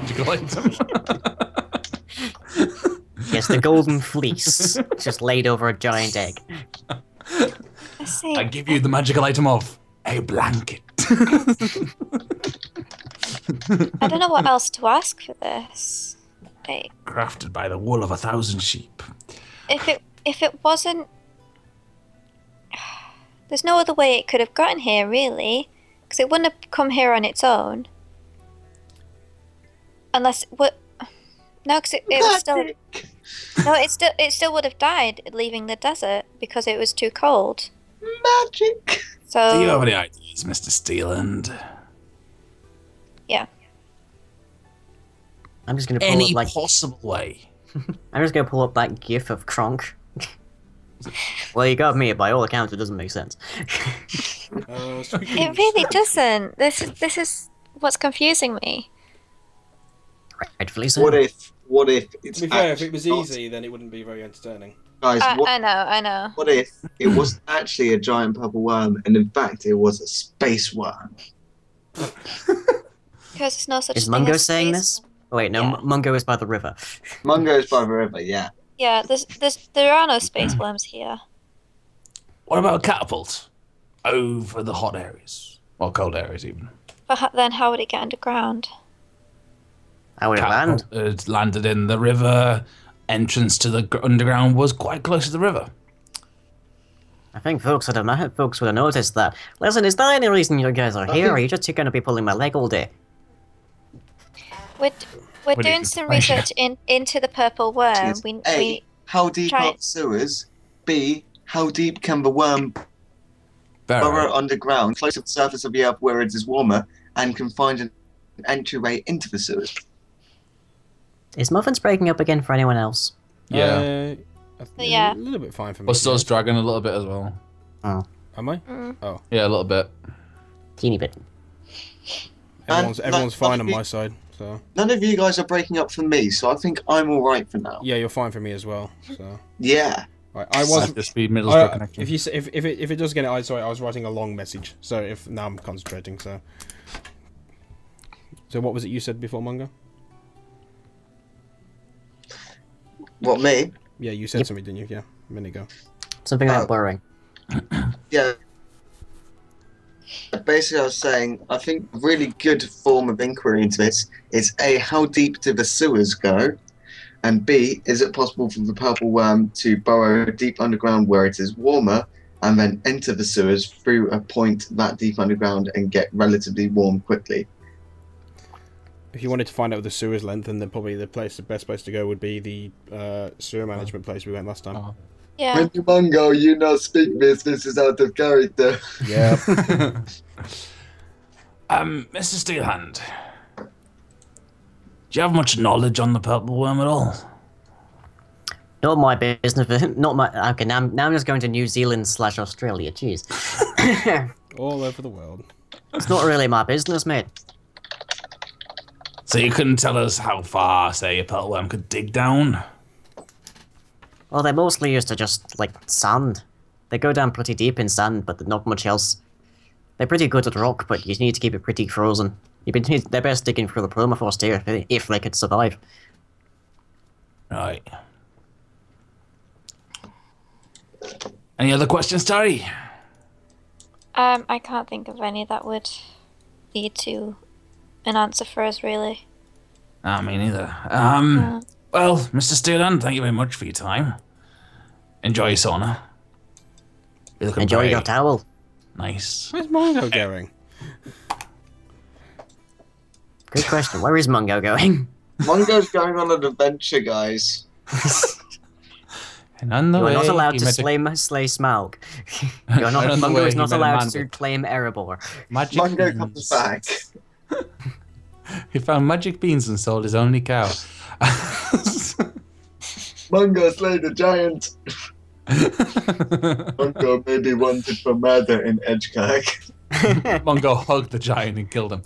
magical item. Yes, the golden fleece just laid over a giant egg. I see. I give you the magical item of a blanket. I don't know what else to ask for this. Wait, Crafted by the wool of 1,000 sheep. if it wasn't, there's no other way it could have gotten here, really, because it wouldn't have come here on its own. Unless what? No, because it was still. No, it still would have died leaving the desert because it was too cold. Magic. So. Do you have any ideas, Mr. Steeland? Yeah. I'm just gonna pull Any up like possible way. I'm just gonna pull up that gif of Kronk. Well, you got me. By all accounts, it doesn't make sense. It really doesn't. This is what's confusing me. Rightfully so. What if it's To be fair, if it was not- easy, then it wouldn't be very entertaining. guys? I know. What if it wasn't actually a giant purple worm, and in fact it was a space worm? Because there's no such Is thing Mungo as saying space. this? Oh, wait, no. Yeah. Mungo is by the river. Mungo's by the river, yeah. Yeah, there are no space worms here. What about a catapult? Over the hot areas. Or cold areas, even. But then how would it get underground? How would it land? It landed in the river. Entrance to the underground was quite close to the river. I think folks would have noticed that. Listen, is there any reason you guys are here, or are you just going to be pulling my leg all day? We're What do doing you some think? research into the purple worm. Is We A, how deep try- are the sewers? B, how deep can the worm burrow underground, close to the surface of the earth where it is warmer, and can find an entryway into the sewers? Is Muffins breaking up again for anyone else? Yeah. Yeah. A little bit fine for me. But Soul's dragging a little bit as well. Oh, Am I? Mm. Yeah, a little bit. teeny bit. Everyone's fine on my side. So None of you guys are breaking up for me, so I think I'm all right for now. yeah, you're fine for me as well. So Yeah. right, I was. The speed Middlesbrough connection. If it does get it, sorry, I was writing a long message. So if now I'm concentrating. So what was it you said before, Mungo? What, me? Yeah, you said Yep. something, didn't you? Yeah, a minute ago. Something about Oh. burrowing. Yeah. Basically, I was saying, I think a really good form of inquiry into this is A, how deep do the sewers go? And B, is it possible for the purple worm to burrow deep underground where it is warmer and then enter the sewers through a point that deep underground and get relatively warm quickly? If you wanted to find out the sewer's length, then probably the best place to go would be the sewer management place we went last time. Oh. Yeah. When you Mungo, you not speak this is out of character. Yeah. Mr. Steelhand, do you have much knowledge on the purple worm at all? Not my business. Not my. Okay, now I'm just going to New Zealand / Australia. Jeez. All over the world. It's not really my business, mate. So you couldn't tell us how far, say, a purple worm could dig down? Well, they're mostly used to just, like, sand. They go down pretty deep in sand, but not much else. They're pretty good at rock, but you need to keep it pretty frozen. They're best digging through the permafrost here if they could survive. Right. Any other questions, Terry? I can't think of any that would lead to an answer for us, really. Me neither. Yeah. Well, Mr. Steeland, thank you very much for your time. Enjoy your sauna. You're looking Enjoy very your towel. nice. Where's Mungo going? Good question. Where is Mungo going? Mungo's going on an adventure, guys. And on the You're way, not allowed he to met a slay Smaug. And on the Mungo way, is he not met a allowed man to with claim Erebor. magic Mungo beans. comes back. He found magic beans and sold his only cow. Mungo slayed a giant. Mungo may be wanted for murder in Edgekirk. Mungo hugged the giant and killed him.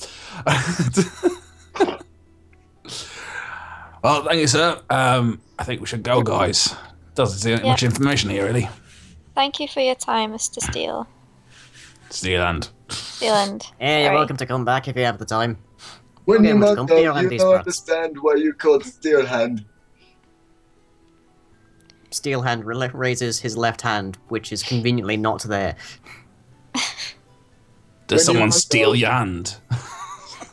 Well, thank you, sir. I think we should go, guys. Doesn't seem much information here, really. Thank you for your time, Mr. Steeland. Steeland. Yeah, you're Sorry. welcome to come back if you have the time. When Okay, you much Mango, comfier on you these don't parts. understand why you called Steel Hand. Steel Hand raises his left hand, which is conveniently not there. Does When someone you steal Mango- your hand?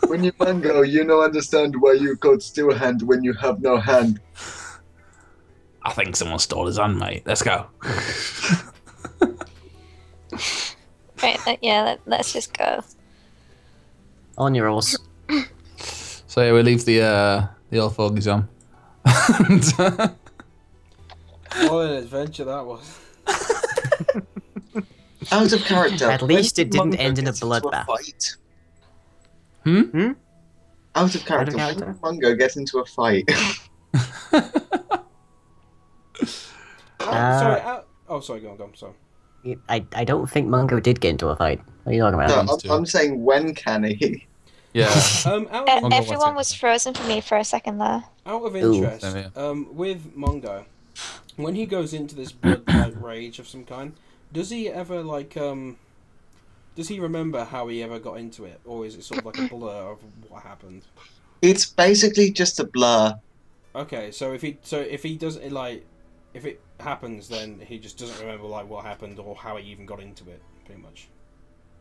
When you Mango, you don't understand why you called Steel Hand when you have no hand. I think someone stole his hand, mate. Let's go. Right, yeah, let's just go. On your horse. So yeah, we leave the old fogies on. What an adventure that was. Out of character. At least when it didn't Mango end in a gets into bloodbath. fight- Hmm? Out of character. When character? did Mango get into a fight? Sorry. Sorry. Go on. Sorry. I don't think Mungo did get into a fight. What are you talking about? No, I'm saying when can he? Yeah. Everyone was frozen for me for a second there. Out of Ooh. interest, with Mongo, when he goes into this blood-like rage of some kind, does he ever does he remember how he ever got into it, or is it sort of like a blur of what happened? It's basically just a blur. Okay, so if he doesn't if it happens, then he just doesn't remember what happened or how he even got into it, pretty much.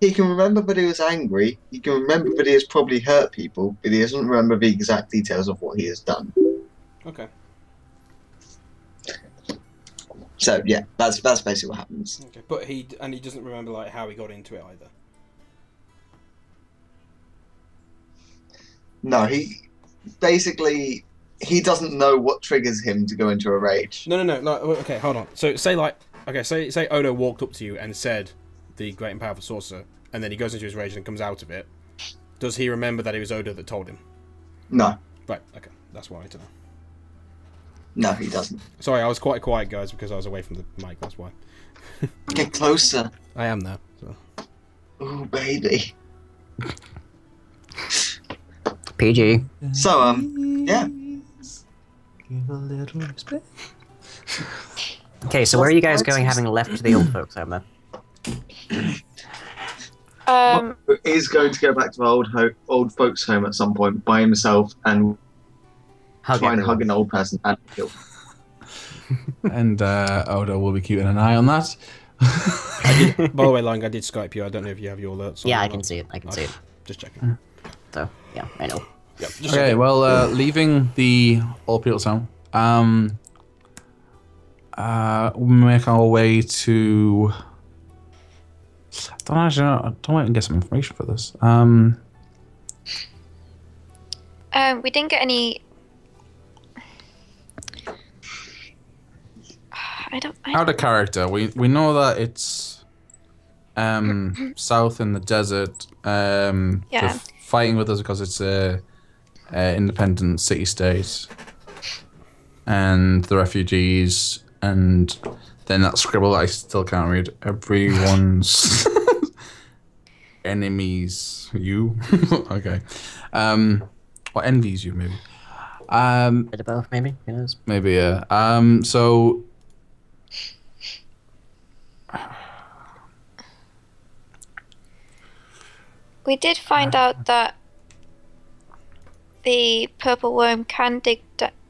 He can remember that he was angry. He can remember that he has probably hurt people, but he doesn't remember the exact details of what he has done. Okay. So yeah, that's basically what happens. Okay, but he doesn't remember how he got into it either. No, he doesn't know what triggers him to go into a rage. No. Okay, hold on. So say Odo walked up to you and said, "The great and powerful sorcerer," and then he goes into his rage and comes out of it. Does he remember that it was Odo that told him? No. Right. Okay, that's what I need to know. No, he doesn't. Sorry, I was quite quiet, guys, because I was away from the mic. That's why. Get closer. I am now. So. Oh, baby. PG. So, yeah. Give a little respect. Okay, so where are you guys going having left the old folks home then? He's going to go back to the old folks' home at some point by himself and try and hug an old person and kill. And Odo will be keeping an eye on that. By the way, Lang, I did Skype you. I don't know if you have your alerts on. Yeah, or I not. can see it. I can see it. Just checking. So, yeah, I know. Yep, just Okay, checking. well, leaving the old people's home, we make our way to. I don't actually know. I don't want to get some information for this. We didn't get any. Out of character, we know that it's south in the desert. Yeah. They're fighting with us because it's a independent city-state, and the refugees, and then that scribble that I still can't read. Everyone's enemies. You okay? Or envies you maybe. Bit of both, maybe. Who knows? Maybe yeah. So. We did find out that the purple worm can dig.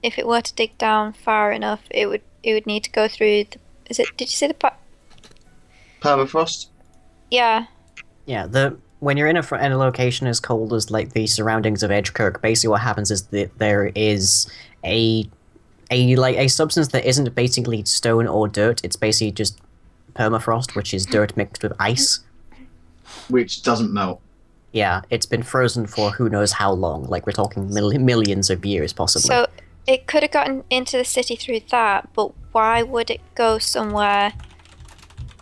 If it were to dig down far enough, it would need to go through. Did you see the? Permafrost? Yeah. Yeah, when you're in a location as cold as the surroundings of Edgekirk, basically what happens is that there is a substance that isn't basically stone or dirt. It's basically just permafrost, which is dirt mixed with ice. Which doesn't melt. Yeah, it's been frozen for who knows how long. We're talking millions of years, possibly. So it could have gotten into the city through that, but why would it go somewhere?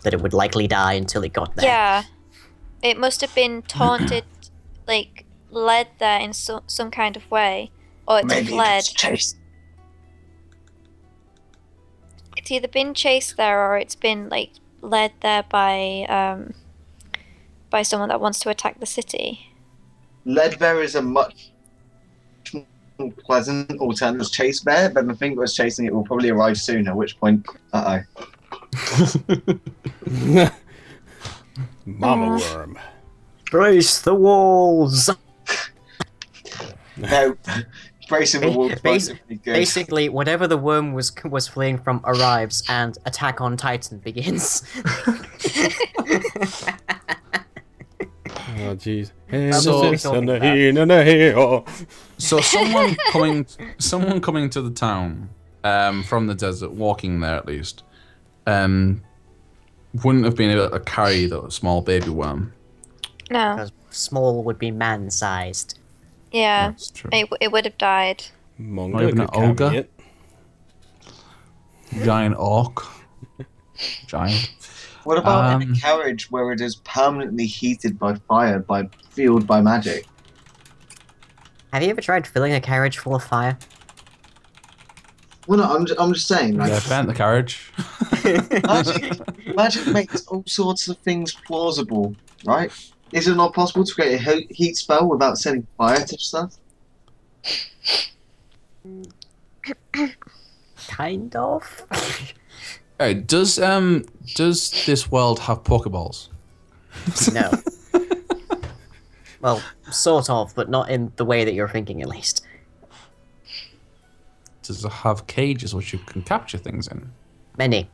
That it would likely die until it got there. Yeah, it must have been taunted, led there in some kind of way, or it's Maybe fled. it's chased. It's either been chased there or it's been led there by someone that wants to attack the city. Leadbear is a much more pleasant alternative to chase bear, but the thing that was chasing it will probably arrive soon, at which point, Mama worm. Brace the walls! No, bracing the wolf Bas- might be good. Basically, whatever the worm was fleeing from arrives, and Attack on Titan begins. Oh jeez. So someone coming to the town from the desert, walking there at least, wouldn't have been able to carry the small baby worm. No. Because small would be man-sized. Yeah. That's true. It would have died. Mongo even could an ogre? carry it. Giant orc. Giant. What about in a carriage where it is permanently heated by fire, fueled by magic? Have you ever tried filling a carriage full of fire? Well, no, I'm just saying. Like, Yeah, bent the carriage. magic makes all sorts of things plausible, right? Is it not possible to create a heat spell without setting fire to stuff? Kind of. Hey, does this world have Pokeballs? No. Well, sort of, but not in the way that you're thinking, at least. Does it have cages which you can capture things in? Many.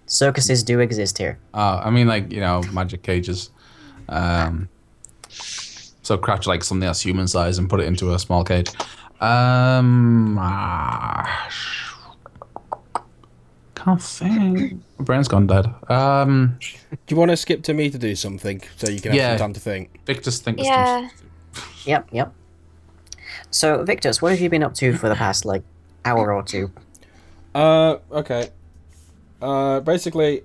Circuses do exist here. I mean, like, you know, magic cages. So catch like something that's human size and put it into a small cage. Can't think. My brain's gone dead. Do you want to skip to me to do something so you can have some time to think? Victor's think. Yeah. Yep. So, Victus, what have you been up to for the past, like, hour or two? Okay. Basically,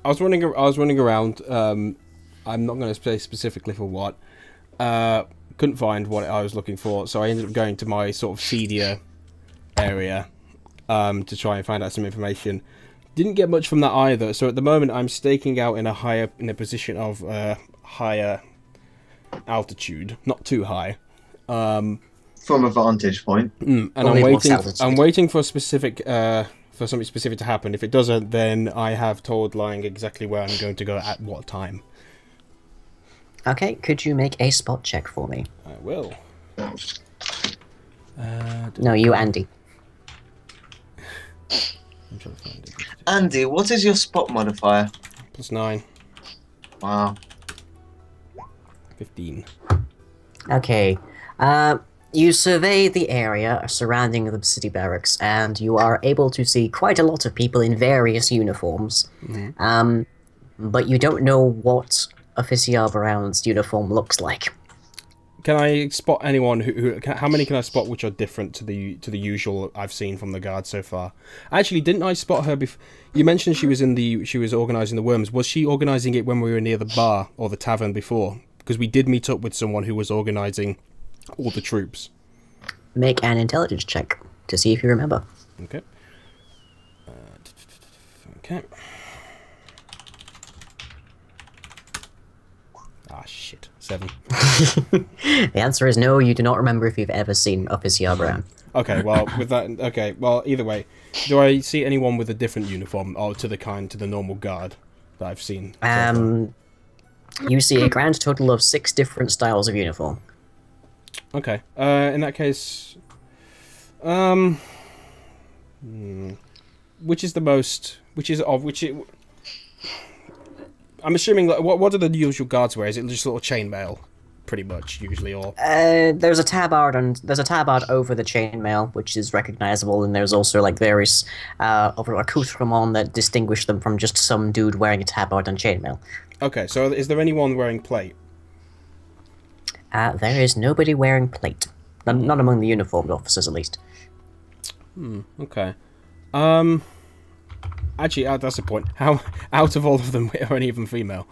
I was running around. I'm not going to say specifically for what. Couldn't find what I was looking for, so I ended up going to my sort of seedier area to try and find out some information. Didn't get much from that either. So at the moment, I'm staking out in a position of higher altitude, not too high. From a vantage point. And I'm waiting for a specific for something specific to happen. If it doesn't, then I have told Lying exactly where I'm going to go at what time. Okay, could you make a spot check for me? I will. No, you, Andy. I'm trying to find it. Andy, what is your spot modifier? +9. Wow. 15. Okay. You survey the area surrounding the city barracks, and you are able to see quite a lot of people in various uniforms. But you don't know what Official Brown's uniform looks like. Can I spot anyone how many can I spot which are different to the usual I've seen from the guard so far? Actually, didn't I spot her before? You mentioned she was organising the worms. Was she organising it when we were near the bar or the tavern before? Because we did meet up with someone who was organising all the troops. Make an intelligence check to see if you remember. Okay. Okay. Ah, shit. 7. The answer is no, you do not remember if you've ever seen Official Brown. Okay, well, with that... Okay, well, either way. Do I see anyone with a different uniform or to the normal guard that I've seen? You see a grand total of 6 different styles of uniform. Okay. In that case... which is the most... I'm assuming, like, what do the usual guards wear? Is it just a little chainmail, pretty much, usually, or... There's a tabard over the chainmail, which is recognizable, and there's also, like, various other accoutrements that distinguish them from just some dude wearing a tabard and chainmail. Okay, so is there anyone wearing plate? There is nobody wearing plate. Not among the uniformed officers, at least. Okay. Actually, that's the point. How out of all of them are any of them female?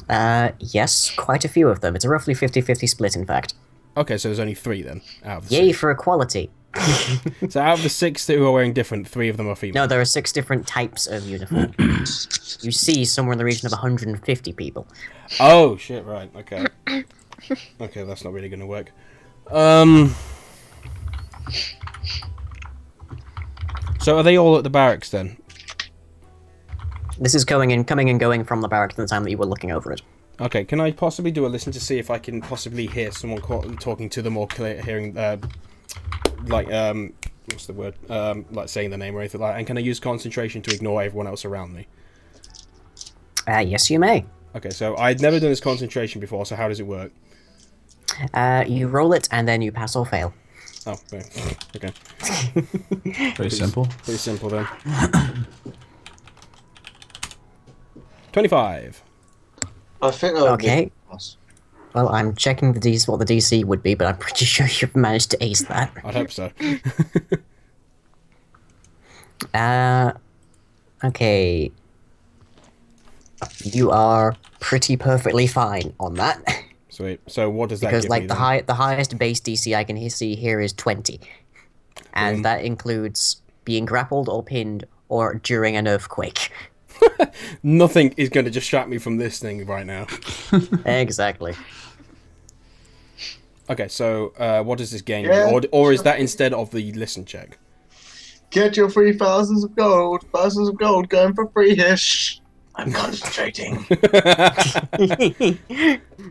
Yes, quite a few of them. It's a roughly 50-50 split, in fact. Okay, so there's only 3 then. Out of the Yay 6. for equality. So out of the 6 who are wearing different, 3 of them are female. No, there are 6 different types of uniform. You see somewhere in the region of 150 people. Oh, shit, right, okay. Okay, that's not really going to work. So are they all at the barracks then? This is coming and going from the barracks at the time that you were looking over it. Okay, can I possibly do a listen to see if I can possibly hear someone talking to them or hearing, what's the word? Like saying the name or anything like that? And can I use concentration to ignore everyone else around me? Yes, you may. Okay, so I'd never done this concentration before, so how does it work? You roll it, and then you pass or fail. Oh, okay. Very simple. Pretty simple then. 25. I think that would be Okay. pass. Well, I'm checking the DC, what the DC would be, but I'm pretty sure you've managed to ace that. I'd hope so. Okay. You are pretty perfectly fine on that. Sweet. So what does that Because give like me the highest base DC I can see here is 20. And that includes being grappled or pinned or during an earthquake. Nothing is going to distract me from this thing right now. Exactly. Okay, so what does this gain Yeah. me? Or is that instead of the listen check? Get your free thousands of gold going for free here. Shh. I'm concentrating.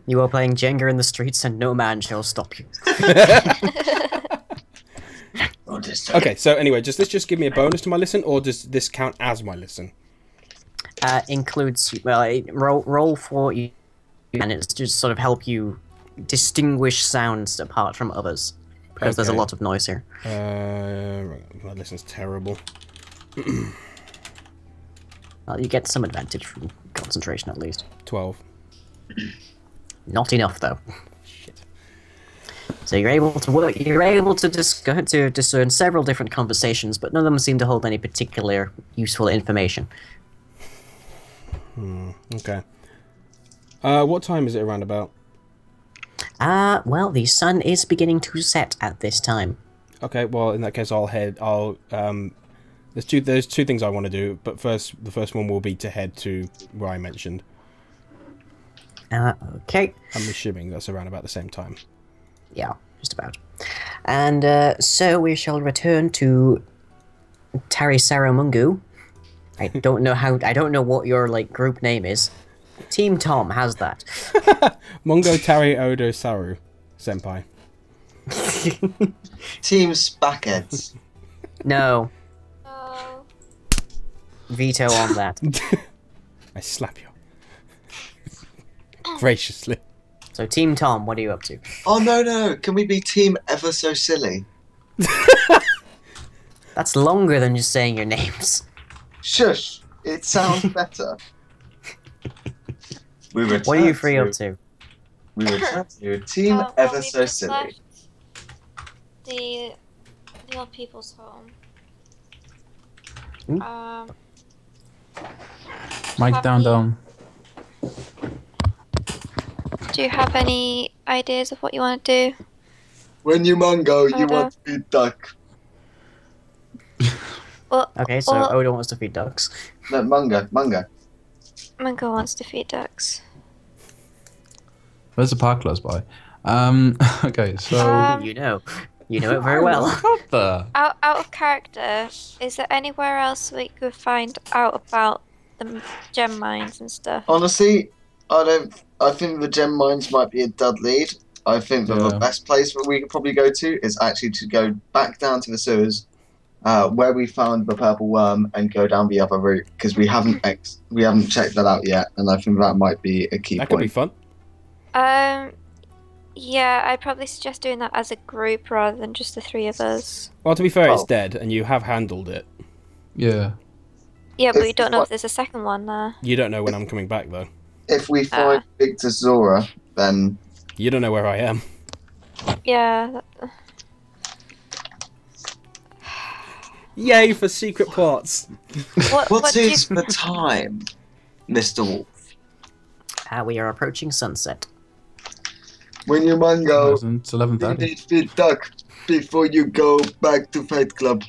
You are playing Jenga in the streets and no man shall stop you. Okay, so anyway, does this just give me a bonus to my listen, or does this count as my listen? Includes, well, roll for you, and it's just sort of help you distinguish sounds apart from others. Because there's a Okay. lot of noise here. My listen's terrible. Well, you get some advantage from concentration at least. 12. Not enough though. Shit. So you're able to work. You're able to discern several different conversations, but none of them seem to hold any particular useful information. Okay. What time is it around about? Well, the sun is beginning to set at this time. Okay, well, in that case, there's two things I want to do, but the first one will be to head to where I mentioned. Okay. I'm assuming that's around about the same time. Yeah, just about. And so we shall return to Tarisaramungu. I don't know what your like group name is. Team Tom has that. Mungo Tari Odo Saru, senpai. Team Spackheads. No, Oh. veto on that. I slap you. Graciously. So Team Tom, what are you up to? Oh no! Can we be Team Ever So Silly? That's longer than just saying your names. Shush! It sounds better. What are you three up to? We return to Team Well, Ever we've So just Silly. left The old people's home. Hmm? Mike down. Do you have any ideas of what you want to do? When you Mungo, you Odo. want to be duck. Well, Okay, so well, Odo wants to feed ducks. No, Mungo. Mungo wants to feed ducks. There's a park close by. Okay, so You know it very well. what the? Out of character, is there anywhere else we could find out about the gem mines and stuff? Honestly, I think the gem mines might be a dud lead. I think that the Yeah. best place that we could probably go to is actually to go back down to the sewers, where we found the purple worm, and go down the other route because we haven't checked that out yet, and I think that might be a key That could be point. fun. Yeah, I'd probably suggest doing that as a group rather than just the three of us. Well, to be fair, it's Oh. dead, and you have handled it. Yeah. Yeah, but If we don't know what- if there's a second one there. You don't know when I'm coming back, though. If we find Victor Zora, then You don't know where I am. Yeah. Yay for secret plots! What what do you... is the time, Mr. Wolf? We are approaching sunset. When you Mungo, It's you 11:30. need feed duck before you go back to Fight Club.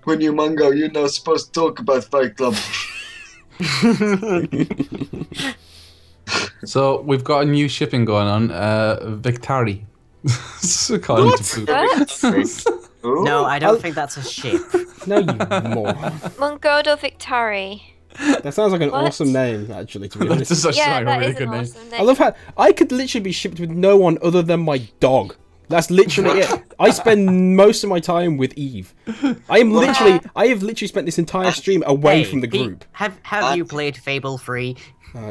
When you Mungo, you're not supposed to talk about Fight Club. So we've got a new shipping going on. Victari. According to Google. Ooh. No, I don't think that's a ship. No, you moron. Mungodo Victari. That sounds like an What? awesome name, actually, to be honest. That's such Yeah, a that really is good an name. awesome I name. love how I could literally be shipped with no one other than my dog. That's literally it. I spend most of my time with Eve. I have literally spent this entire stream away from the group. Have you played Fable 3?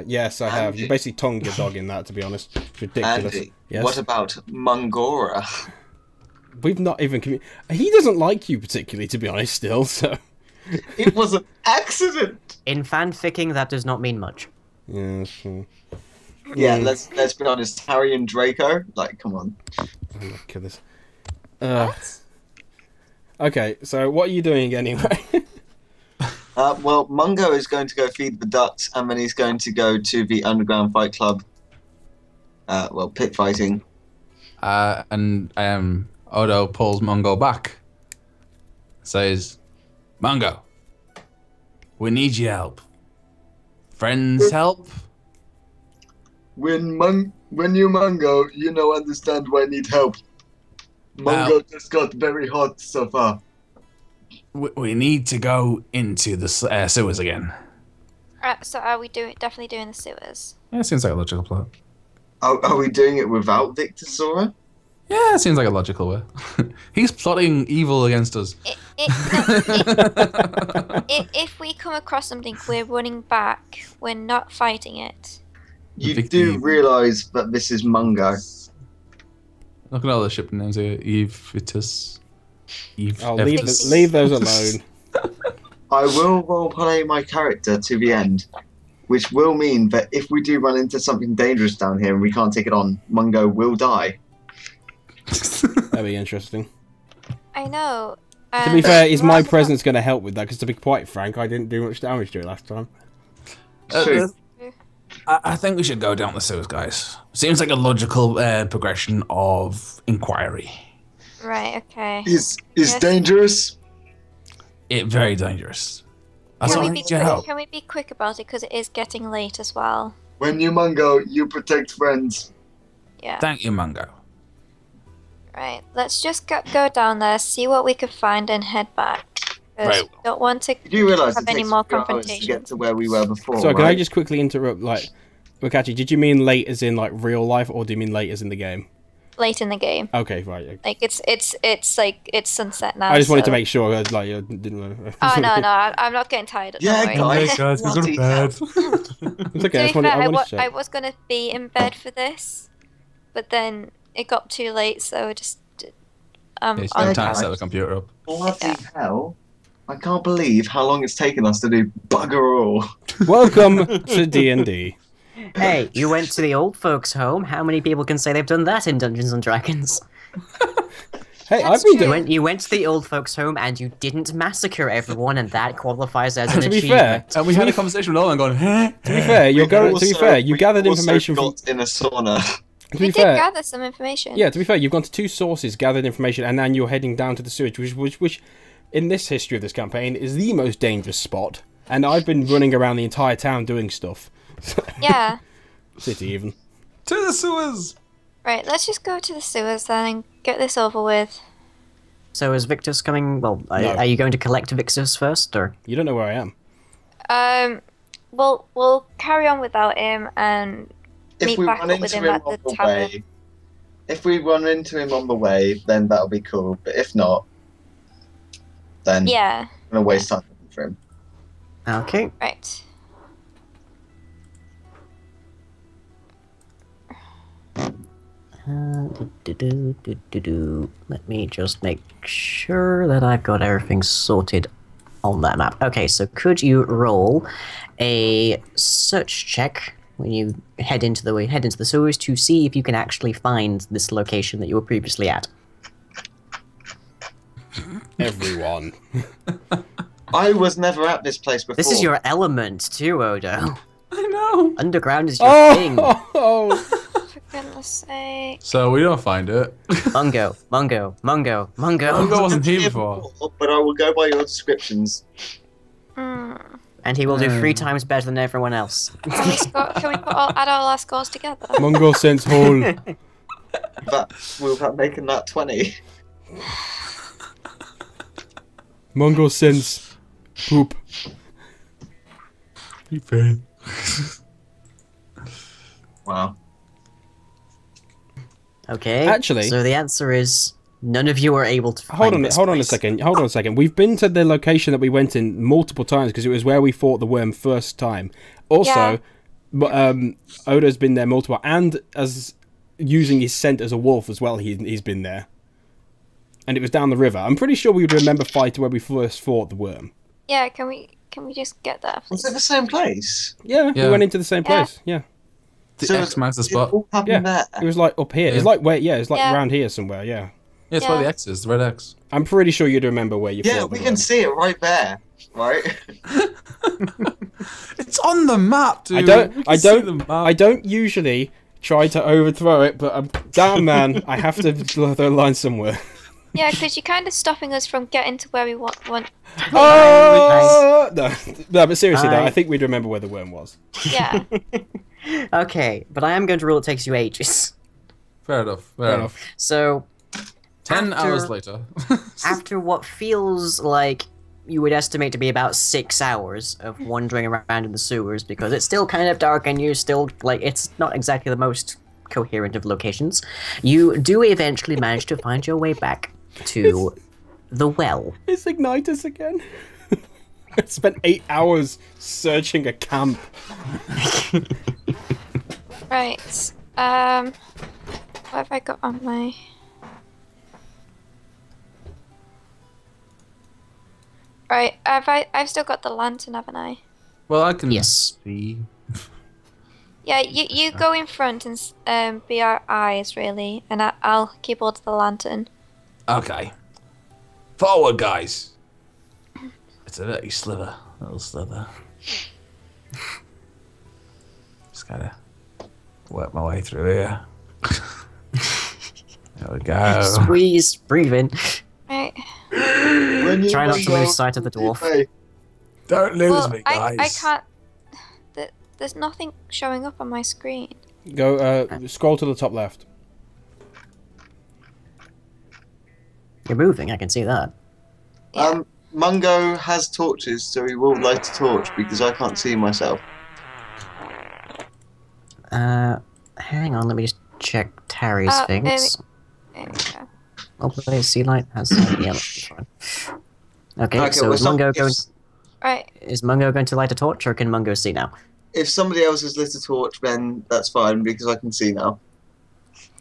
Yes, I have. Andy. You basically tongued your dog in that, to be honest. It's ridiculous. Andy, Yes. what about Mangora? We've not even he doesn't like you particularly, to be honest, still, so... It was an accident. In fanficking, that does not mean much. Yeah, sure. Yeah, let's be honest. Harry and Draco, like, come on. Oh my goodness. Okay, so what are you doing anyway? Well, Mungo is going to go feed the ducks, and then he's going to go to the Underground Fight Club. Pit fighting. And Odo pulls Mungo back. Says, Mungo, we need your help. Friends help? When you Mungo, you know, understand why I need help. Mungo just got very hot so far. We need to go into the sewers again. So are we definitely doing the sewers? Yeah, seems like a logical plot. Are we doing it without Victor Sora? Yeah, it seems like a logical way. He's plotting evil against us. If we come across something, we're running back. We're not fighting it. You Victor do Eve. realise that this is Mungo. Look at all the ship names here. Eve, Vitus, Eve. I'll Evitus. leave those alone. I will roleplay my character to the end, which will mean that if we do run into something dangerous down here and we can't take it on, Mungo will die. That'd be interesting. I know. To be fair, is my presence going to help with that? Because to be quite frank, I didn't do much damage to it last time. True. I think we should go down the sewers, guys. Seems like a logical progression of inquiry. Right. Okay. Is Yes. dangerous? Very dangerous. That's Can why we I be need your help. Can we be quick about it because it is getting late as well? When you Mungo, you protect friends. Yeah. Thank you, Mungo. Right. Let's just go down there, see what we can find, and head back. 'Cause Right. we don't want to You realise have it any takes more 2 hours to get confrontations. to where we were before, So, can I right? just quickly interrupt? Like, Wakachi, did you mean late as in like real life, or do you mean late as in the game? Late in the game. Okay, right. Like it's like it's sunset now. I just wanted to so- make sure, like, you didn't want to... Oh no, I'm not getting tired. Yeah, Don't worry. guys. guys, let's go to Bloody bed. It's okay, I To just be fair, wanted, I wanted to I check. was gonna be in bed for this, but then it got too late, so I just It's on no time to camera. set the computer up. Bloody Yeah. hell. I can't believe how long it's taken us to do bugger all. Welcome to D&D. Hey, you went to the old folks' home. How many people can say they've done that in Dungeons and Dragons? Hey, That's I've been true. doing... You went to the old folks' home and you didn't massacre everyone, and that qualifies as an To be achievement. fair, And we had a conversation with Owen going, huh? to be fair, you're going. To be fair, you we gathered also information from. got in a sauna. To We be did fair, gather some information. yeah. To be fair, you've gone to 2 sources, gathered information, and then you're heading down to the sewage, which, in this history of this campaign, is the most dangerous spot. And I've been running around the entire town doing stuff. Yeah. City even. To the sewers! Right. Let's just go to the sewers then and get this over with. So is Victus coming? Well, No. are you going to collect Victus first, or? You don't know where I am. We'll carry on without him and If meet we back run up with into him him at the on the tavern. way, if we run into him on the way, then that'll be cool. But if not, then Yeah. I'm gonna waste time looking for him. Okay. Right. Let me just make sure that I've got everything sorted on that map. Okay, so could you roll a search check when you head into the sewers to see if you can actually find this location that you were previously at? Everyone. I was never at this place before. This is your element too, Odo. I know. Underground is your thing. Oh, For goodness sake. So we don't find it. Mungo, Mungo, Mungo, Mungo. Mungo wasn't here before. But I will go by your descriptions. Hmm. And he will do 3 times better than everyone else. Can we add all our scores together? Mungo sense hole. Will that making that 20? Mungo sense poop. You pain. Wow. Okay. Actually- so the answer is none of you are able to Hold find on this a place. second. Hold on a second. We've been to the location that we went in multiple times because it was where we fought the worm first time. Also, Odo's been there multiple, and as using his scent as a wolf as well. He's been there, and it was down the river. I'm pretty sure we would remember fighting where we first fought the worm. Yeah, can we just get there, Was please? it the same place? Yeah, we Yeah. went into the same Yeah. place. Yeah, The So X marks the it spot. all happened yeah. there. It was like up here. It's Yeah. like where? Yeah, it's like Yeah. around here somewhere. Yeah, Yeah, it's where Yeah. the X is, the red X. I'm pretty sure you'd remember where you Yeah, fought we the can worm. see it right there, right? It's on the map, dude. I don't usually try to overthrow it, but damn man, I have to draw the line somewhere. Yeah, because you're kind of stopping us from getting to where we want. Oh no, but seriously though, I- I think we'd remember where the worm was. Yeah. Okay, but I am going to rule it takes you ages. Fair enough. Fair enough. So 10 After- hours later. after what feels like you would estimate to be about 6 hours of wandering around in the sewers, because it's still kind of dark and you're still, like, it's not exactly the most coherent of locations, you do eventually manage to find your way back to the well. It's Ignitus again. I spent 8 hours searching a camp. Right. What have I got on my? Right. I've still got the lantern, haven't I? Well, I can Yes. see. Yeah. You go in front and be our eyes, really, and I'll keep hold of the lantern. Okay. Forward, guys. It's a little slither. Just gotta work my way through here. There we go. Squeeze, breathe in. Right. When you Try not to go lose sight of the dwarf. away, Don't lose Well, me, I guys. can't. There's nothing showing up on my screen. Go scroll to the top left. You're moving, I can see that. Yeah. Mungo has torches, so he will light a torch because I can't see myself. Hang on, let me just check Terry's Oh, things. There we go. Hopefully, sea light has. Yeah, that's fine. Okay, so well, is Mungo going? Right. Is Mungo going to light a torch, or can Mungo see now? If somebody else has lit a torch, then that's fine because I can see now.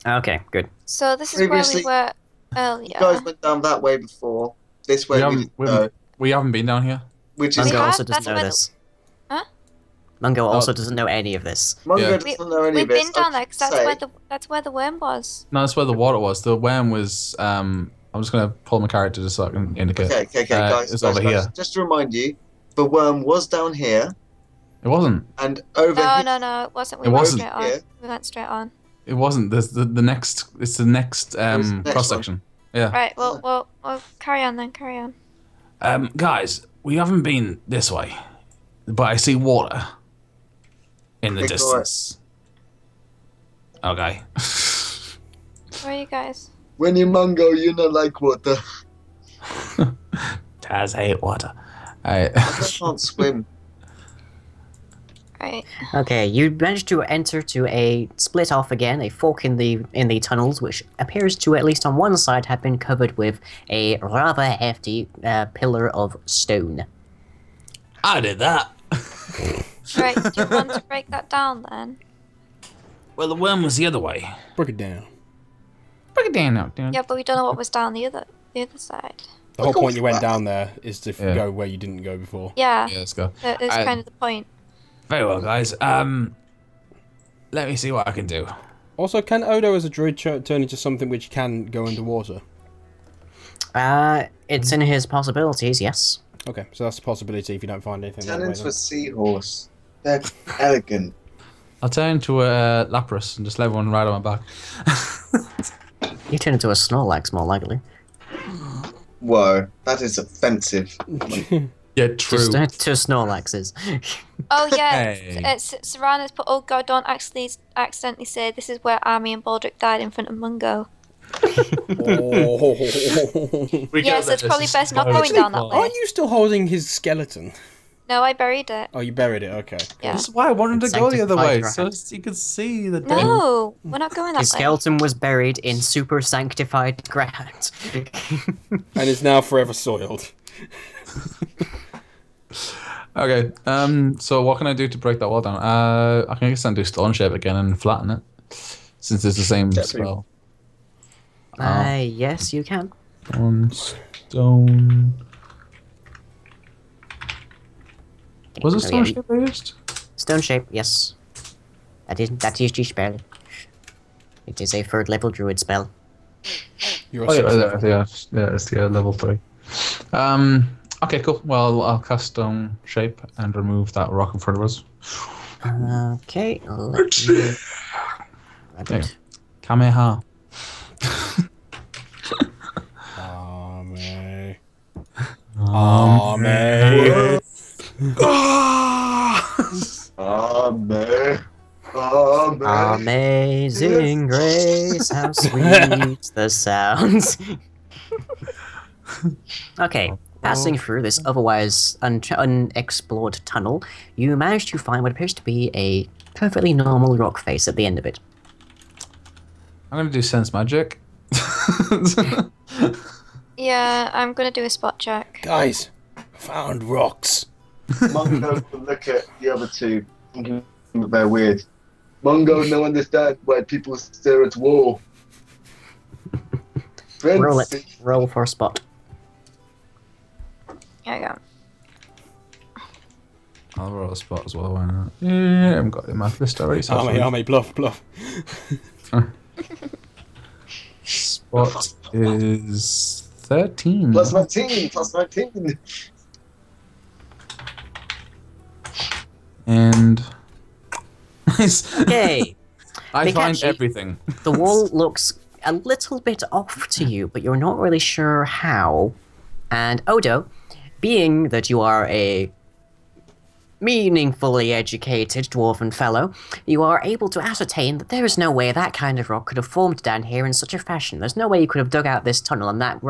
Okay, good. So this is where Previously- we were You earlier. guys went down that way before. This way We we haven't been down here. which is Mungo have? also That's doesn't know where the- this. Huh? Mungo also doesn't know any of this. Mungo Yeah. doesn't know any We've of this. been down there because that's Say- where the worm was. No, that's where the water was. The worm was. I'm just gonna pull my character just so I can indicate. Okay, guys. It's guys, over guys, here. Just to remind you, the worm was down here It wasn't. and over No, here. no, it wasn't. We It went wasn't. straight on. Yeah. We went straight on. It wasn't. There's the next. It's the next Where's the next cross section. Yeah. Right. Well, carry on then. Carry on. Guys, we haven't been this way, but I see water in the Ignore it. distance. Okay. Where are you guys? When you Mungo, you not like water. Taz hate water. I can't swim. Right. Okay, you managed to enter to a split off again, a fork in the tunnels, which appears to, at least on one side, have been covered with a rather hefty pillar of stone. I did that. Right. Do you want to break that down then? Well, the worm was the other way. Break it down. Break it down now, dude. Yeah, but we don't know what was down the other side. The whole point you went down there is to Yeah. go where you didn't go before. Yeah. Yeah, let's go. That's I- kind of the point. Very well, guys. Let me see what I can do. Also, can Odo as a druid turn into something which can go underwater? It's in his possibilities, yes. Okay, so that's a possibility if you don't find anything. Turn that way, into then. a seahorse. They're elegant. I'll turn into a Lapras and just let everyone ride on my back. You turn into a Snorlax, more likely. Whoa, that is offensive. Yeah, true. Just two Snorlaxes. Oh yeah. Hey. Serana's put. Oh God! Don't accidentally say this is where Army and Baldric died in front of Mungo. Oh. Yes, it's probably best not going down that way. Aren't you still holding his skeleton? No, I buried it. Oh, you buried it. Okay. Yeah. That's why I wanted to go the other way, Sanctified so you could see the dead. No, we're not going that His way. skeleton was buried in super sanctified ground. And is now forever soiled. Okay, so what can I do to break that wall down? I can guess do stone shape again and flatten it, since it's the same spell. Yes, you can. One stone. Was it stone shape I used? Stone shape, yes. That is your spell. It is a 3rd level druid spell. You're a Oh, sixth yeah, level. yeah, it's the level 3. Okay, cool. Well, I'll cast stone shape and remove that rock in front of us. Okay, let me... There you go. Kameha. Ame. Ame. Amen. Amen. Amazing grace, how sweet the sounds. Okay, passing through this otherwise unexplored tunnel, you manage to find what appears to be a perfectly normal rock face at the end of it. I'm gonna do sense magic. Yeah, I'm gonna do a spot check. Guys, found rocks. Mungo will look at the other two, thinking that they're weird. Mungo no understand why people stare at wall. Friends, Roll it. Roll for a spot. Here we go. I'll roll a spot as well. Why not? Yeah, I haven't got it in my list already. So Ame, bluff. spot is 13. plus 19, plus 19. And nice. Okay, I Big find Hachi. everything. the wall looks a little bit off to you, but you're not really sure how. And Odo, being that you are a meaningfully educated dwarven fellow, you are able to ascertain that there is no way that kind of rock could have formed down here in such a fashion. There's no way you could have dug out this tunnel and that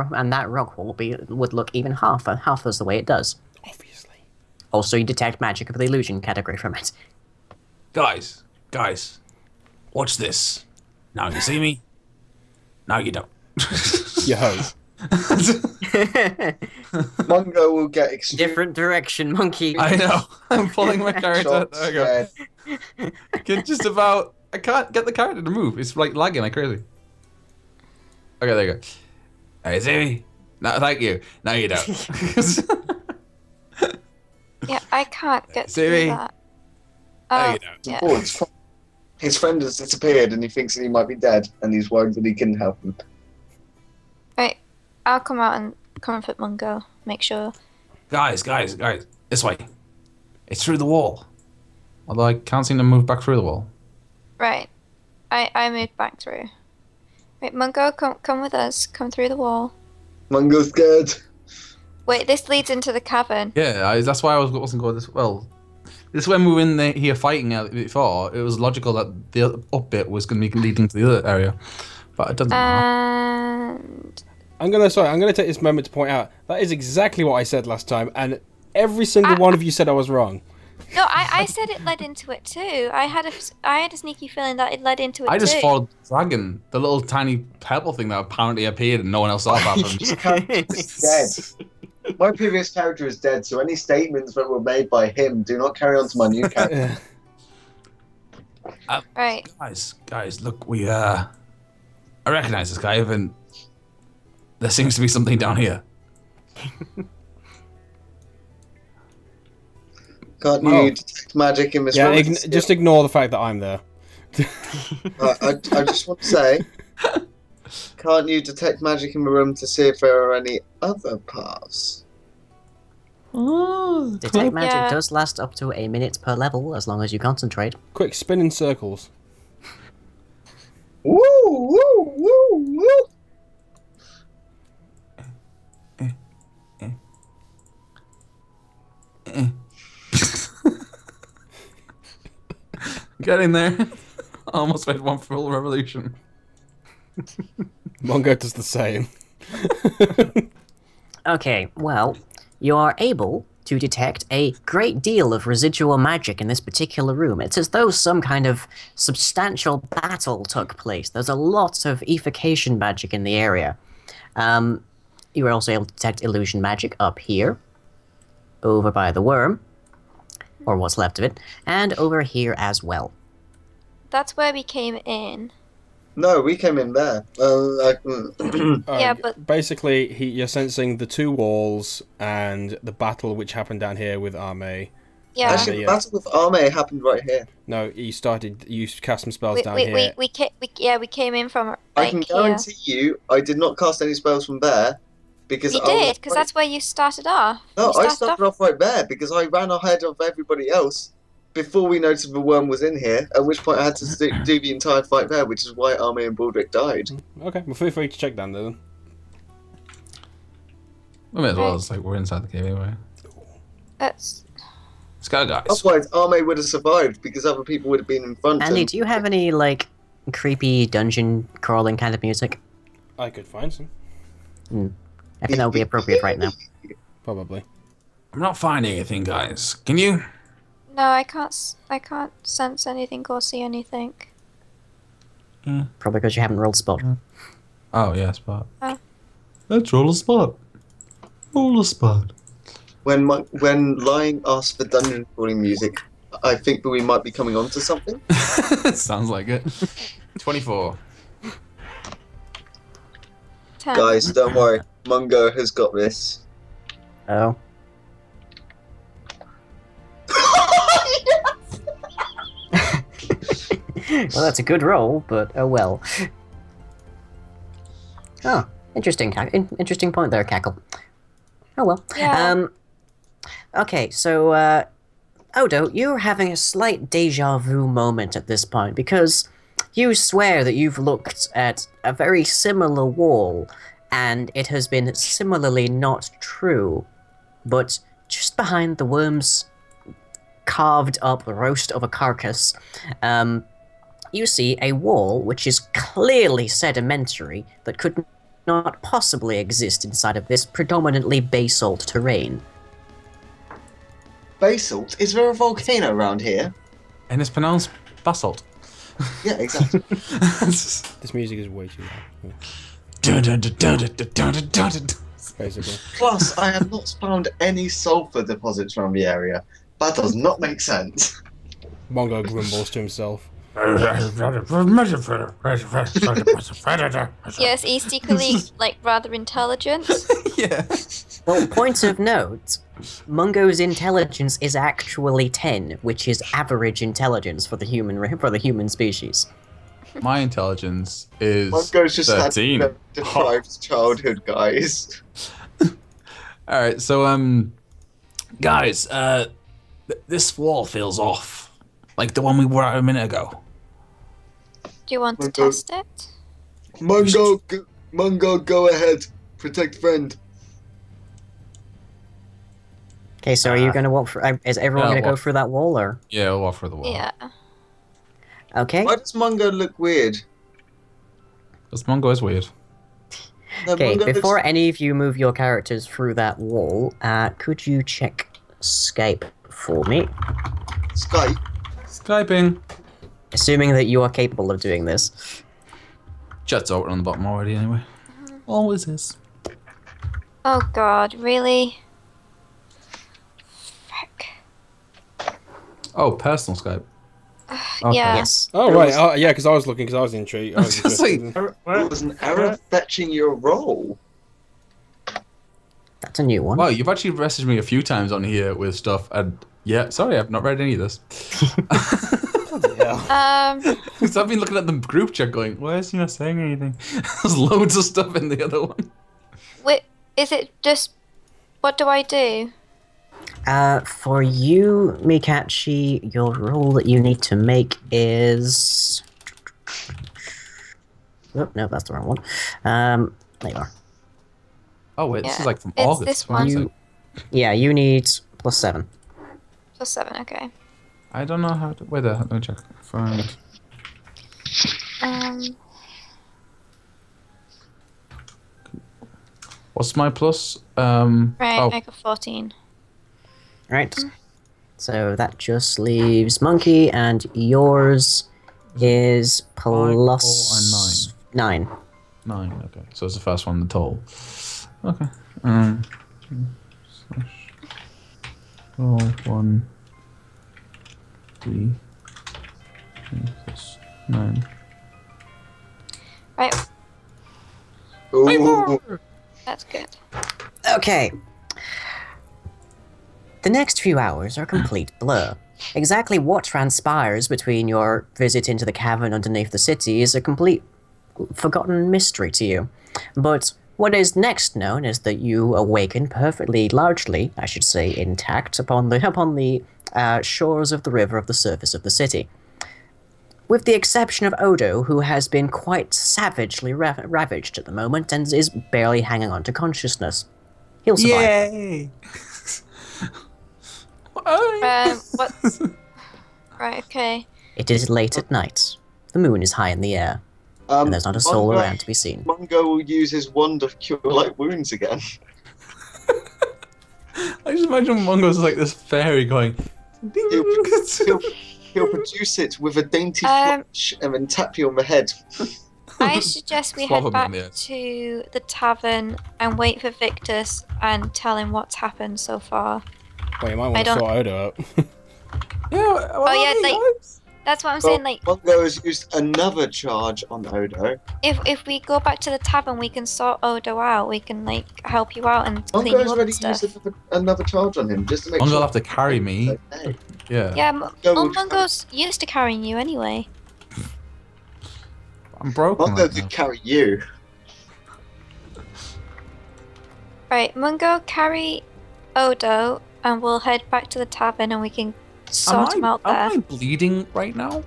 rock wall would look even half as the way it does. Obviously. Also, you detect magic of the illusion category from it. Guys, watch this. Now you see me. Now you don't. You hope. Mungo will get extreme Different direction, monkey. I know. I'm pulling my character. shots. There we go. Can just about. I can't get the character to move. It's like lagging like crazy. Okay, there you go. Hey, see me? No, thank you. No, you don't. Yeah, I can't get See through me? that. No, Oh, you don't. yeah. Oh, his friend has disappeared and he thinks that he might be dead and he's worried that he can help him. Right, I'll come out and comfort Mungo. Make sure. Guys, this way. It's through the wall. Although I can't seem to move back through the wall. Right, I moved back through. Right, Mungo, come with us. Come through the wall. Mungo's scared. Wait, this leads into the cavern. Yeah, that's why I wasn't going this. Well, this when we were in here fighting before, it was logical that the up bit was going to be leading to the other area, but it doesn't matter. And I'm gonna take this moment to point out that is exactly what I said last time, and every single one of you said I was wrong. no, I said it led into it too. I had a sneaky feeling that it led into it I just too. followed the dragon, the little tiny purple thing that apparently appeared and no one else saw about them. Dead. My previous character is dead, so any statements that were made by him do not carry on to my new character. Right. Guys, look, I recognize this guy, and there seems to be something down here. Can't you Oh. detect magic in this Yeah, room? just ignore the fact that I'm there. I just want to say, can't you detect magic in the room to see if there are any other paths? Detect magic Yeah. does last up to a minute per level as long as you concentrate. Quick, spin in circles. Woo, woo, woo, woo! Getting there. Almost made one full revolution. Mongo does the same. Okay, well, you are able to detect a great deal of residual magic in this particular room. It's as though some kind of substantial battle took place. There's a lot of evocation magic in the area. You were also able to detect illusion magic up here, over by the worm, or what's left of it, and over here as well. That's where we came in. No, we came in there. Yeah, but basically, you're sensing the two walls and the battle which happened down here with Arme. yeah. Actually, the battle with Arme happened right here. No, you cast some spells down here. We came in from I can guarantee you, I did not cast any spells from there because You did, because that's where you started off. No, You I started off right there because I ran ahead of everybody else before we noticed the worm was in here. At which point I had to do the entire fight there, which is why Arme and Baldric died. Okay, well, feel free to check down there then. We may as well. It's like we're inside the cave anyway. That's... Let's go, guys. Otherwise, Arme would have survived because other people would have been in front. Andy, do you have any, like, creepy dungeon crawling kind of music? I could find some. I think that would be appropriate right now. Probably. I'm not finding anything, guys. Can you? No, I can't sense anything or see anything. Probably because you haven't rolled spot. Oh, yeah, spot. Oh. Let's roll a spot. Roll a spot. When Lying asks for dungeon crawling music, I think that we might be coming on to something. Sounds like it. 24. 10. Guys, don't worry. Mungo has got this. Oh. Well, that's a good roll, but oh well. Oh, interesting. Interesting point there, Cackle. Oh well. Yeah. Okay, so Odo, you're having a slight deja vu moment at this point because you swear that you've looked at a very similar wall, and it has been similarly not true. But just behind the worm's carved up roast of a carcass, you see a wall which is clearly sedimentary that could not possibly exist inside of this predominantly basalt terrain. Basalt? Is there a volcano around here? And it's pronounced basalt. Yeah, exactly. This music is way too loud. Basically. Plus, I have not found any sulfur deposits around the area. That does not make sense. Mongo grumbles to himself. Yes, he's secretly like rather intelligent. Yeah. Well, point of note, Mungo's intelligence is actually 10, which is average intelligence for the human species. My intelligence is Mungo's just 13. had a deprived childhood, guys. Alright, so, guys, this wall feels off. Like the one we were at a minute ago. Do you want to Mungo. test it? Mungo, go ahead. Protect friend. Okay, so are you going to walk through... Is everyone Yeah, going to go walk. through that wall, or...? Yeah, we'll walk through the wall. Yeah. Okay. Why does Mungo look weird? Because Mongo is weird. No, Okay, Mungo before looks... any of you move your characters through that wall, could you check Skype for me? Skype. Skyping. Assuming that you are capable of doing this. Chat's open on the bottom already anyway. Always is. Oh god, really? Frick. Oh, personal Skype. Okay. Yeah. Yes. Oh, right. Oh, yeah, because I was looking, because I was intrigued. I was Just like- interested. There was an error fetching your roll. That's a new one. Wow, you've actually messaged me a few times on here with stuff, and yeah, sorry, I've not read any of this. Yeah. Because I've been looking at the group chat going, why is he not saying anything? There's loads of stuff in the other one. Wait, is it just... What do I do? For you, Mikachi, your roll that you need to make is... Oh, no, that's the wrong one. There you are. Oh wait, this Yeah, is like from it's August. this What is one. it? Yeah, you need +7. Plus 7, okay. I don't know how to... Wait there, let me check. Find... What's my plus? Right, oh, I got 14. Right. So that just leaves Monkey, and yours is plus 9. 9. Okay, so it's the first one, the toll. Okay. Roll 1, 3, plus 9. Right, Ooh. that's good. Okay. The next few hours are a complete blur. Exactly what transpires between your visit into the cavern underneath the city is a complete forgotten mystery to you. But what is next known is that you awaken perfectly, largely, I should say, intact upon the shores of the river of the surface of the city. With the exception of Odo, who has been quite savagely ravaged at the moment and is barely hanging on to consciousness. He'll survive. Yay! What? Right, okay. It is late at night. The moon is high in the air, and there's not a soul around to be seen. Mungo will use his wand of cure light wounds again. I just imagine Mungo's like this fairy going. He'll produce it with a dainty flash and then tap you on the head. I suggest we Swab head him back in the air. to the tavern and wait for Victus and tell him what's happened so far. Wait, you might want to sort Odo out. That's what I'm saying. Like, Mungo has used another charge on Odo. if we go back to the tavern, we can sort Odo out. We can like help you out and clean Mungo's you up already and stuff. used another charge on him just to make Mungo sure. will have to carry me. Okay. Yeah. Yeah, will Mungo's used to carrying you anyway. I'm broken. Mungo Right now. could carry you. Right, Mungo, carry Odo, and we'll head back to the tavern, and we can sort him out there. Am I bleeding right now?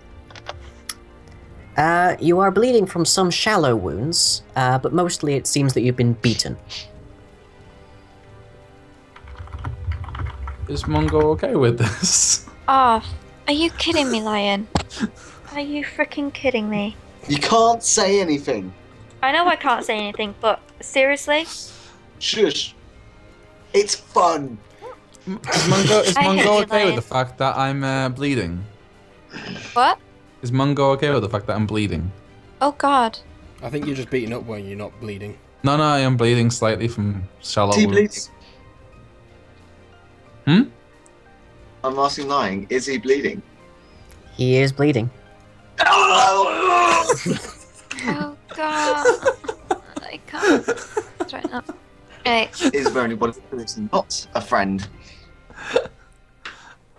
You are bleeding from some shallow wounds, but mostly it seems that you've been beaten. Is Mungo okay with this? Oh, are you kidding me, Lion? Are you freaking kidding me? You can't say anything. I know I can't say anything, but seriously? Shush. It's fun. Is Mungo I hate you, okay with Lion. the fact that I'm bleeding? What? Is Mungo okay with the fact that I'm bleeding? Oh God. I think you're just beating up when you're not bleeding. No, I am bleeding slightly from shallow Is he wounds. bleeding? I'm asking lying. Is he bleeding? He is bleeding. Oh God. I can't. Right now. Right. Is there anybody who is not a friend?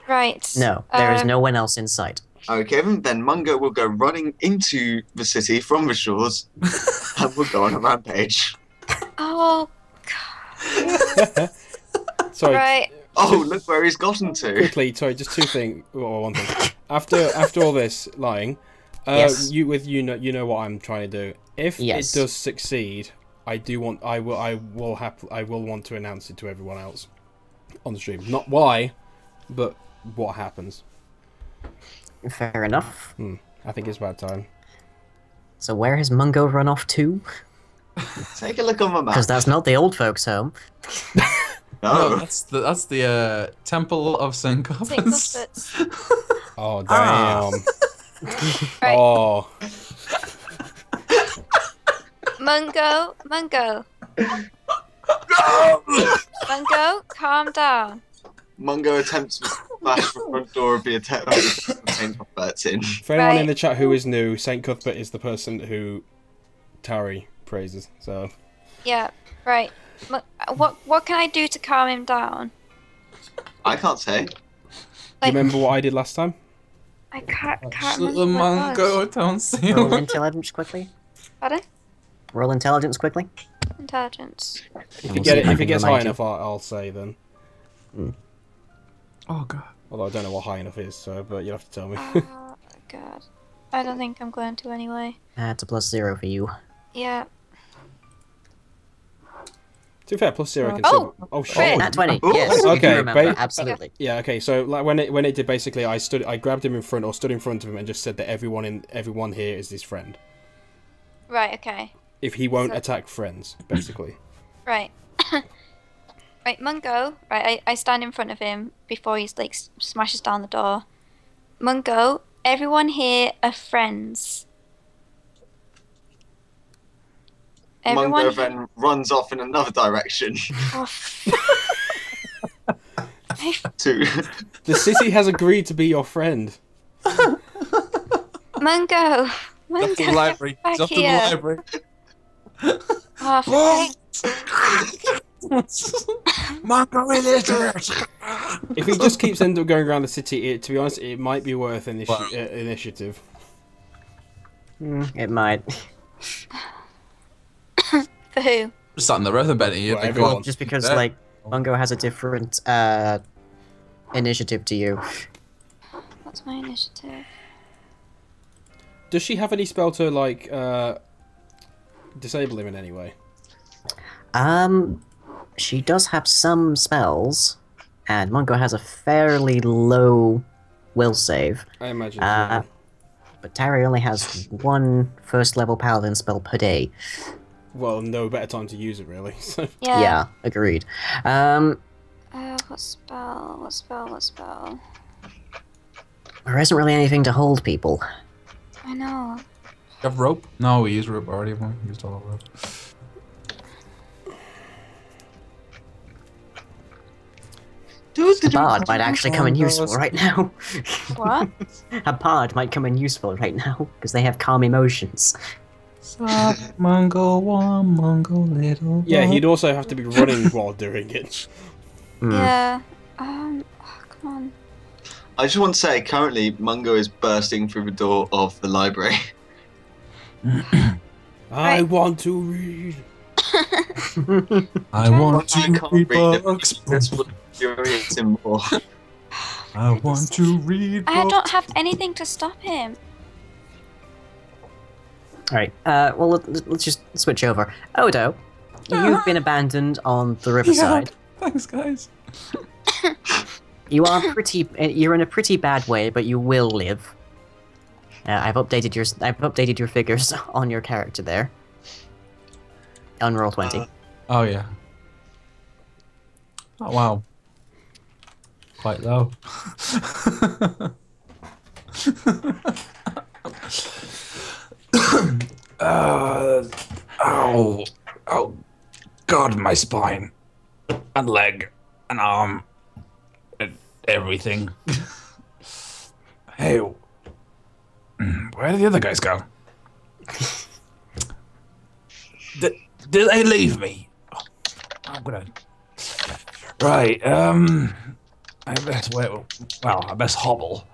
Right. No, there is no one else in sight. Okay, then Mungo will go running into the city from the shores and will go on a rampage. Oh. Sorry, Right. Oh, look where he's gotten to. quickly. Sorry, just two things. Well, one thing. After all this lying, Yes. you know what I'm trying to do. If Yes. it does succeed, I will want to announce it to everyone else on the stream. Not why, but what happens. Fair enough. I think it's about time. So where has Mungo run off to? Take a look on the map. Because that's not the old folks' home. No, No. that's the Temple of St. St. Cuthbert's. Cuthbert's. Oh damn! Right. Oh, Mungo. Mungo, calm down. Mungo attempts to smash the front door of the St. Cuthbert's in. for anyone in Right. the chat who is new, Saint Cuthbert is the person who Tari praises. So Yeah. Right. What can I do to calm him down? I can't say. do you remember what I did last time? I can't The remember what it was. Mungo, don't see Roll him. intelligence quickly. Pardon? Roll intelligence quickly. Intelligence. If we'll you see if I if can it gets remind high you. enough, I'll say then. Oh god. Although I don't know what high enough is, so but you'll have to tell me. Oh God. I don't think I'm going to anyway. That's a +0 for you. Yeah. To be fair, +0 can Oh! still. Oh shit! Great. Nat 20. Ooh. Yes. You Okay, do remember. ba- Absolutely. Yeah, okay. So like when it did, basically, I grabbed him in front or stood in front of him and just said that everyone here is his friend. Right. Okay. If he won't So- attack friends, basically. Right. Right, Mungo. Right, I stand in front of him before he's like smashes down the door. Mungo, everyone here are friends. Mungo Everyone. then runs off in another direction Oh, to. The city has agreed to be your friend. Mungo. Mungo, Up to the library. get He's back off to the here. library. Oh, Mongo illiterate. If he just keeps end up going around the city, to be honest, it might be worth Wow. initiative. It might. for who? Sat in the rhythm, Benny. Well, everyone. Just because, Yeah. like, Mungo has a different initiative to you. What's my initiative? Does she have any spell to like disable him in any way? She does have some spells, and Mungo has a fairly low will save. I imagine. as well. But Terry only has one first-level paladin spell per day. Well, no better time to use it, really. So. Yeah, agreed. What spell? What spell? What spell? There isn't really anything to hold people. I know. You have rope? No, we used rope already. We used all the rope. A bard might actually come in useful right now. What? A bard might come in useful right now, because they have calm emotions. Stop, Mungo one, Mungo little. Yeah, he'd also have to be running while doing it. Yeah. Oh, come on. I just want to say, currently, Mungo is bursting through the door of the library. I want to read. I want I to can't read read it. books. This will infuriate him more. I want to read books. I don't have anything to stop him. Alright, well, let's just switch over. Odo, you've been abandoned on the riverside. Thanks, guys. You are you're in a pretty bad way, but you will live. I've updated your figures on your character there. On Roll20. Oh, yeah. Oh, wow. Quite low. Oh, God, my spine. And leg. And arm. And everything. Hey, where did the other guys go? Did they leave me? I'm gonna... Right, I best I best hobble.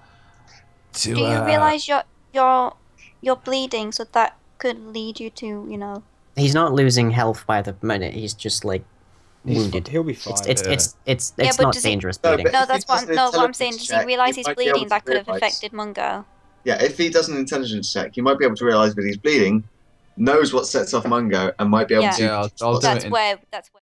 To, Do you realize you're bleeding, so that could lead you to, you know. He's not losing health by the minute, he's just, like, wounded. He'll be fine. It's but not does he- dangerous No, bleeding. but- No, If he that's does what. an No, what I'm intelligence saying. Does he check, realize he he's might be able bleeding? to That could have realise- affected Mungo. Yeah, if he does an intelligence check, he might be able to realise that he's bleeding, knows what sets off Mungo, and might be able Yeah. to... I'll do That's it. where. That's where.